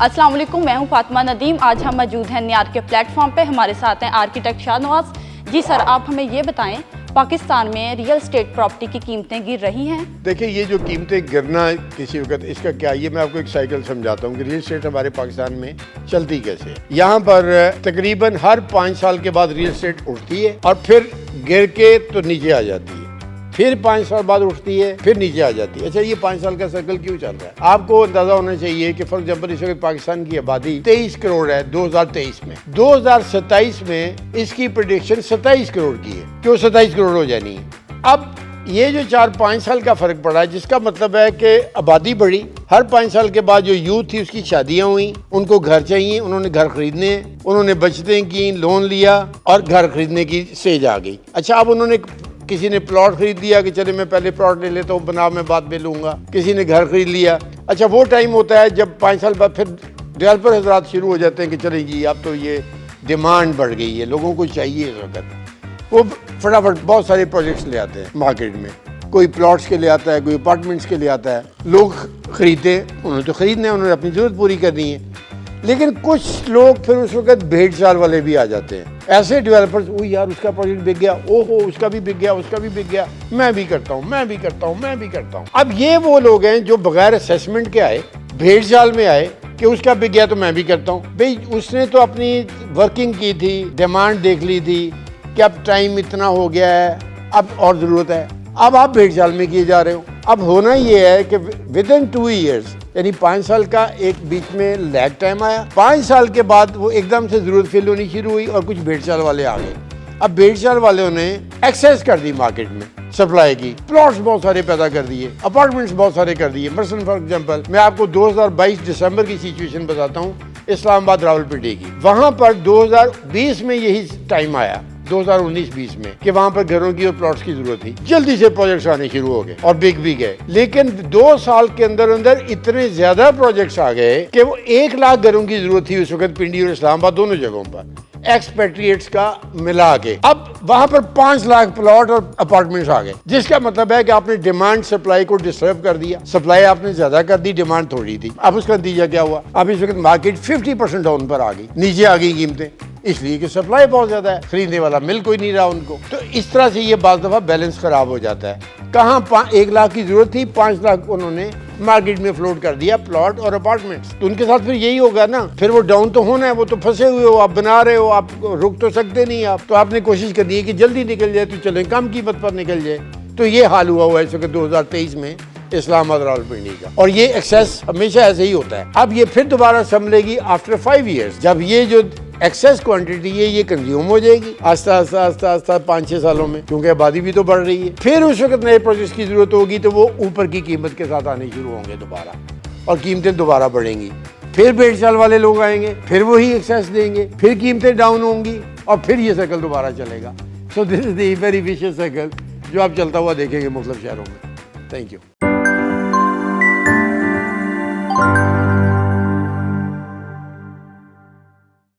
अस्सलाम वालेकुम, मैं हूं फातिमा नदीम। आज हम मौजूद हैं नियार के प्लेटफॉर्म पे। हमारे साथ हैं आर्किटेक्ट शाहनवाज जी। सर, आप हमें ये बताएं, पाकिस्तान में रियल एस्टेट प्रॉपर्टी की कीमतें गिर रही हैं? देखिए, ये जो कीमतें गिरना किसी वक्त, इसका क्या, ये मैं आपको एक साइकिल समझाता हूँ कि रियल एस्टेट हमारे पाकिस्तान में चलती कैसे। यहाँ पर तकरीबन हर 5 साल के बाद रियल एस्टेट उठती है और फिर गिर के तो नीचे आ जाती है, फिर 5 साल बाद उठती है, फिर नीचे आ जाती है। अच्छा, ये 5 साल का सर्कल क्यों चल रहा है? आपको अंदाजा होना चाहिए कि फॉर एग्जाम्पल इस वक्त पाकिस्तान की आबादी 23 करोड़ है 2023 में। 2027 में इसकी प्रेडिक्शन 27 करोड़ की है, क्यों 27 करोड़ हो जानी है। अब ये जो 4-5 साल का फर्क पड़ा है, जिसका मतलब है कि आबादी बढ़ी, हर 5 साल के बाद जो यूथ थी उसकी शादियां हुई, उनको घर चाहिए, उन्होंने घर खरीदने हैं, उन्होंने बचतें की, लोन लिया और घर खरीदने की स्टेज आ गई। अच्छा, अब उन्होंने, किसी ने प्लॉट खरीद लिया कि चले मैं पहले प्लॉट ले लेता हूँ, बनाव में बाद में लूँगा। किसी ने घर खरीद लिया। अच्छा, वो टाइम होता है जब 5 साल बाद फिर डेवलपर हजरात शुरू हो जाते हैं कि चले जी अब तो ये डिमांड बढ़ गई है, लोगों को चाहिए इस वक्त। वो फटाफट बहुत सारे प्रोजेक्ट्स ले आते हैं मार्केट में। कोई प्लॉट्स के लिए आता है, कोई अपार्टमेंट्स के लिए आता है। लोग खरीदते, उन्होंने तो खरीदना है, उन्होंने अपनी ज़रूरत पूरी करनी है। लेकिन कुछ लोग फिर उस वक्त भेड़ चाल वाले भी आ जाते हैं, ऐसे डेवलपर्स, ओ यार उसका प्रोजेक्ट बिक गया, ओहो उसका भी बिक गया, उसका भी बिक गया, मैं भी करता हूँ, मैं भी करता हूँ, मैं भी करता हूँ। अब ये वो लोग हैं जो बगैर असेसमेंट के आए, भेड़ चाल में आए कि उसका बिक गया तो मैं भी करता हूँ। भाई उसने तो अपनी वर्किंग की थी, डिमांड देख ली थी कि अब टाइम इतना हो गया है, अब और ज़रूरत है। अब आप भेड़ चाल में किए जा रहे हो। अब होना ये है कि विद इन 2 ईयर्स, यानी 5 साल का एक बीच में लैग टाइम आया, 5 साल के बाद वो एकदम से जरूरत फील होनी शुरू हुई और कुछ भेड़ चाल वाले आ गए। अब भेड़ चाल वालों ने एक्सेस कर दी मार्केट में सप्लाई की, प्लॉट्स बहुत सारे पैदा कर दिए, अपार्टमेंट्स बहुत सारे कर दिए। मसलन फॉर एग्जांपल मैं आपको 2022 दिसंबर की सिचुएशन बताता हूँ इस्लामाबाद रावलपिंडी की। वहां पर 2020 में यही टाइम आया, 2019-20 में, कि वहां पर घरों की और प्लॉट्स की जरूरत थी। जल्दी से प्रोजेक्ट्स आने शुरू हो गए और बिक भी गए। लेकिन 2 साल के अंदर अंदर इतने ज्यादा प्रोजेक्ट्स आ गए कि वो 1 लाख घरों की जरूरत थी उस वक्त पिंडी और इस्लामाबाद दोनों जगहों पर, एक्सपेट्रिएट्स का मिला के। अब वहां पर 5 लाख प्लॉट और अपार्टमेंट्स आ गए, जिसका मतलब है कि आपने डिमांड सप्लाई को डिस्टर्ब कर दिया। सप्लाई आपने ज्यादा कर दी, डिमांड थोड़ी थी। अब उसका नतीजा क्या हुआ? अब इस वक्त मार्केट 50% डाउन पर आ गई, नीचे आ गई कीमतें, इसलिए कि सप्लाई बहुत ज्यादा है, खरीदने वाला मिल कोई नहीं रहा उनको। तो इस तरह से ये बाज़ दफा बैलेंस खराब हो जाता है। कहाँ 1 लाख की जरूरत थी, 5 लाख उन्होंने मार्केट में फ्लोट कर दिया, प्लॉट और अपार्टमेंट्स। तो उनके साथ फिर यही होगा ना, फिर वो डाउन तो होना है। वो तो फंसे हुए हो, आप बना रहे हो, आप रुक तो सकते नहीं। आप तो आपने कोशिश करनी है कि जल्दी निकल जाए, तो चलें कम कीमत पर निकल जाए। तो ये हाल हुआ है इस वक्त 2023 में इस्लामाबाद रावलपिंडी का। और ये एक्सेस हमेशा ऐसे ही होता है। अब ये फिर दोबारा संभलेगी आफ्टर 5 ईयर्स, जब ये जो एक्सेस क्वांटिटी है ये कंज्यूम हो जाएगी आस्ता आस्ता 5-6 सालों में, क्योंकि आबादी भी तो बढ़ रही है। फिर उस वक्त नए प्रोजेक्ट्स की जरूरत होगी, तो वो ऊपर की कीमत के साथ आने शुरू होंगे दोबारा, और कीमतें दोबारा बढ़ेंगी। फिर भेड़ चाल वाले लोग आएंगे, फिर वही एक्सेस देंगे, फिर कीमतें डाउन होंगी और फिर ये साइकिल दोबारा चलेगा। So this is the very vicious cycle जो आप चलता हुआ देखेंगे मुख्तलिफ शहरों में। Thank you.